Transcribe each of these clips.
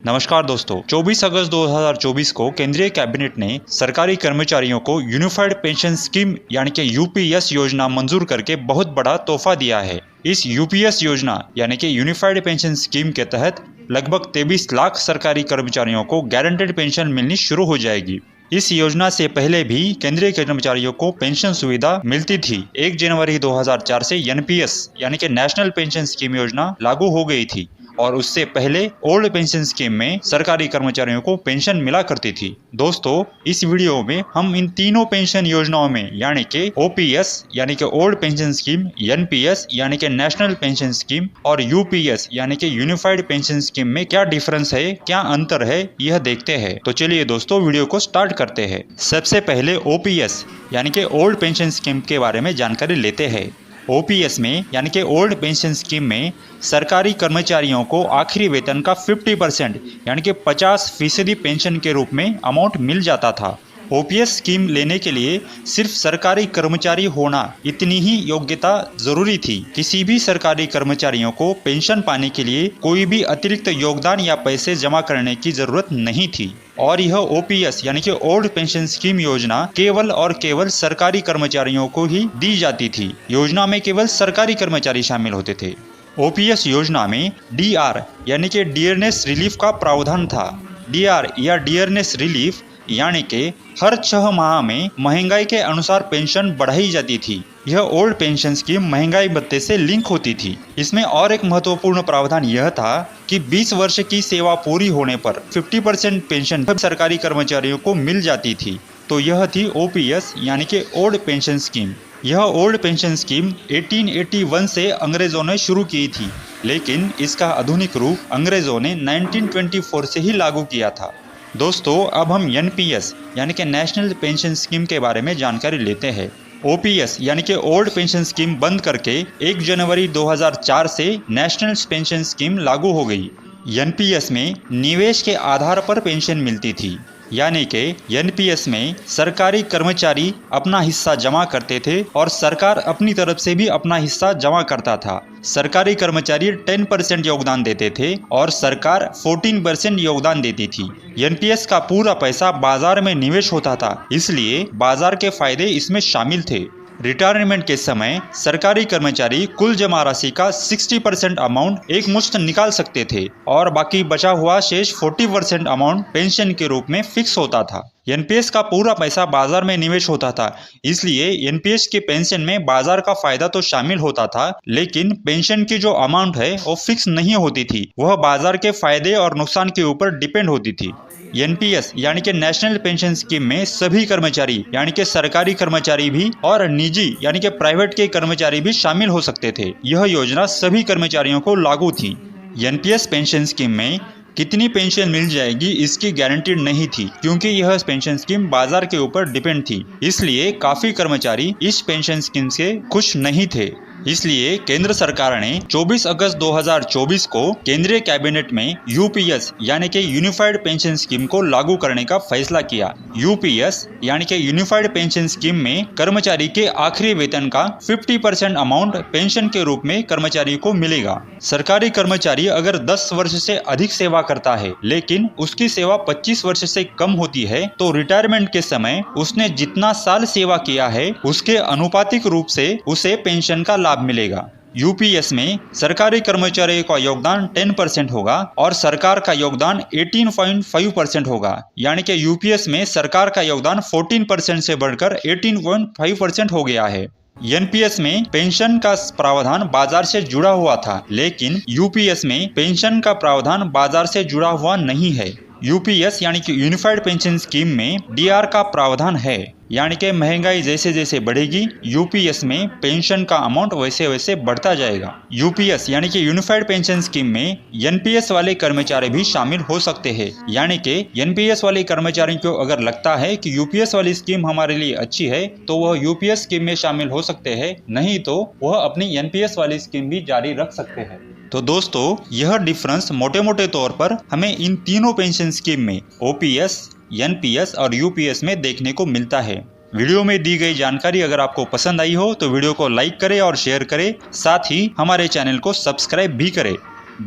नमस्कार दोस्तों, 24 अगस्त 2024 को केंद्रीय कैबिनेट ने सरकारी कर्मचारियों को यूनिफाइड पेंशन स्कीम यानी कि यूपीएस योजना मंजूर करके बहुत बड़ा तोहफा दिया है। इस यूपीएस योजना यानी कि यूनिफाइड पेंशन स्कीम के तहत लगभग 23 लाख सरकारी कर्मचारियों को गारंटेड पेंशन मिलनी शुरू हो जाएगी। इस योजना से पहले भी केंद्रीय कर्मचारियों को पेंशन सुविधा मिलती थी। 1 जनवरी 2004 से एनपीएस यानी कि नेशनल पेंशन स्कीम योजना लागू हो गई थी और उससे पहले ओल्ड पेंशन स्कीम में सरकारी कर्मचारियों को पेंशन मिला करती थी। दोस्तों, इस वीडियो में हम इन तीनों पेंशन योजनाओं में यानी कि ओपीएस यानी कि ओल्ड पेंशन स्कीम, एनपीएस यानी कि नेशनल पेंशन स्कीम और यूपीएस यानी कि यूनिफाइड पेंशन स्कीम में क्या डिफरेंस है, क्या अंतर है, यह देखते हैं। तो चलिए दोस्तों, वीडियो को स्टार्ट करते हैं। सबसे पहले ओपीएस यानी कि ओल्ड पेंशन स्कीम के बारे में जानकारी लेते हैं। ओपीएस में यानी कि ओल्ड पेंशन स्कीम में सरकारी कर्मचारियों को आखिरी वेतन का 50% यानी कि 50% पेंशन के रूप में अमाउंट मिल जाता था। ओपीएस स्कीम लेने के लिए सिर्फ सरकारी कर्मचारी होना इतनी ही योग्यता जरूरी थी। किसी भी सरकारी कर्मचारियों को पेंशन पाने के लिए कोई भी अतिरिक्त योगदान या पैसे जमा करने की जरूरत नहीं थी और यह ओपीएस यानी कि ओल्ड पेंशन स्कीम योजना केवल और केवल सरकारी कर्मचारियों को ही दी जाती थी। योजना में केवल सरकारी कर्मचारी शामिल होते थे। ओपीएस योजना में डीआर यानी कि डियरनेस रिलीफ का प्रावधान था। डीआर या डियरनेस रिलीफ यानी कि हर 6 माह में महंगाई के अनुसार पेंशन बढ़ाई जाती थी। यह ओल्ड पेंशन स्कीम महंगाई भत्ते से लिंक होती थी। इसमें और एक महत्वपूर्ण प्रावधान यह था कि 20 वर्ष की सेवा पूरी होने पर 50% पेंशन सरकारी कर्मचारियों को मिल जाती थी। तो यह थी ओपीएस यानी कि ओल्ड पेंशन स्कीम। यह ओल्ड पेंशन स्कीम 1881 से अंग्रेजों ने शुरू की थी, लेकिन इसका आधुनिक रूप अंग्रेजों ने 1924 से ही लागू किया था। दोस्तों, अब हम एनपीएस यानी कि नेशनल पेंशन स्कीम के बारे में जानकारी लेते हैं। ओपीएस यानी कि ओल्ड पेंशन स्कीम बंद करके 1 जनवरी 2004 से नेशनल पेंशन स्कीम लागू हो गई। एनपीएस में निवेश के आधार पर पेंशन मिलती थी, यानी कि एनपीएस में सरकारी कर्मचारी अपना हिस्सा जमा करते थे और सरकार अपनी तरफ से भी अपना हिस्सा जमा करता था। सरकारी कर्मचारी 10% योगदान देते थे और सरकार 14% योगदान देती थी। एनपीएस का पूरा पैसा बाजार में निवेश होता था, इसलिए बाजार के फायदे इसमें शामिल थे। रिटायरमेंट के समय सरकारी कर्मचारी कुल जमा राशि का 60% अमाउंट एक मुश्त निकाल सकते थे और बाकी बचा हुआ शेष 40% अमाउंट पेंशन के रूप में फिक्स होता था। एनपीएस का पूरा पैसा बाजार में निवेश होता था, इसलिए एनपीएस के पेंशन में बाजार का फायदा तो शामिल होता था, लेकिन पेंशन की जो अमाउंट है वो फिक्स नहीं होती थी। वह बाजार के फायदे और नुकसान के ऊपर डिपेंड होती थी। एनपीएस यानी कि नेशनल पेंशन स्कीम में सभी कर्मचारी यानी कि सरकारी कर्मचारी भी और निजी यानी कि प्राइवेट के कर्मचारी भी शामिल हो सकते थे। यह योजना सभी कर्मचारियों को लागू थी। एनपीएस पेंशन स्कीम में कितनी पेंशन मिल जाएगी इसकी गारंटी नहीं थी, क्योंकि यह पेंशन स्कीम बाजार के ऊपर डिपेंड थी। इसलिए काफी कर्मचारी इस पेंशन स्कीम से खुश नहीं थे। इसलिए केंद्र सरकार ने 24 अगस्त 2024 को केंद्रीय कैबिनेट में यूपीएस यानी कि यूनिफाइड पेंशन स्कीम को लागू करने का फैसला किया। यूपीएस यानी कि यूनिफाइड पेंशन स्कीम में कर्मचारी के आखिरी वेतन का 50% अमाउंट पेंशन के रूप में कर्मचारी को मिलेगा। सरकारी कर्मचारी अगर 10 वर्ष से अधिक सेवा करता है लेकिन उसकी सेवा 25 वर्ष से कम होती है, तो रिटायरमेंट के समय उसने जितना साल सेवा किया है उसके अनुपातिक रूप से उसे पेंशन का लाभ मिलेगा। यूपीएस में सरकारी कर्मचारियों का योगदान 10% होगा और सरकार का योगदान 18.5% होगा, यानी कि यूपीएस में सरकार का योगदान 14% से बढ़कर 18.5% हो गया है। एनपीएस में पेंशन का प्रावधान बाजार से जुड़ा हुआ था, लेकिन यूपीएस में पेंशन का प्रावधान बाजार से जुड़ा हुआ नहीं है। यूपीएस यानी कि यूनिफाइड पेंशन स्कीम में डीआर का प्रावधान है, यानी कि महंगाई जैसे जैसे बढ़ेगी यूपीएस में पेंशन का अमाउंट वैसे वैसे बढ़ता जाएगा। यूपीएस यानी कि यूनिफाइड पेंशन स्कीम में एनपीएस वाले कर्मचारी भी शामिल हो सकते हैं, यानी कि एनपीएस वाले कर्मचारी को अगर लगता है कि यूपीएस वाली स्कीम हमारे लिए अच्छी है तो वह यूपीएस स्कीम में शामिल हो सकते हैं, नहीं तो वह अपनी एनपीएस वाली स्कीम भी जारी रख सकते हैं। तो दोस्तों, यह डिफरेंस मोटे मोटे तौर पर हमें इन तीनों पेंशन स्कीम में ओपीएस, एनपीएस और यूपीएस में देखने को मिलता है। वीडियो में दी गई जानकारी अगर आपको पसंद आई हो तो वीडियो को लाइक करें और शेयर करें, साथ ही हमारे चैनल को सब्सक्राइब भी करें।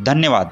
धन्यवाद।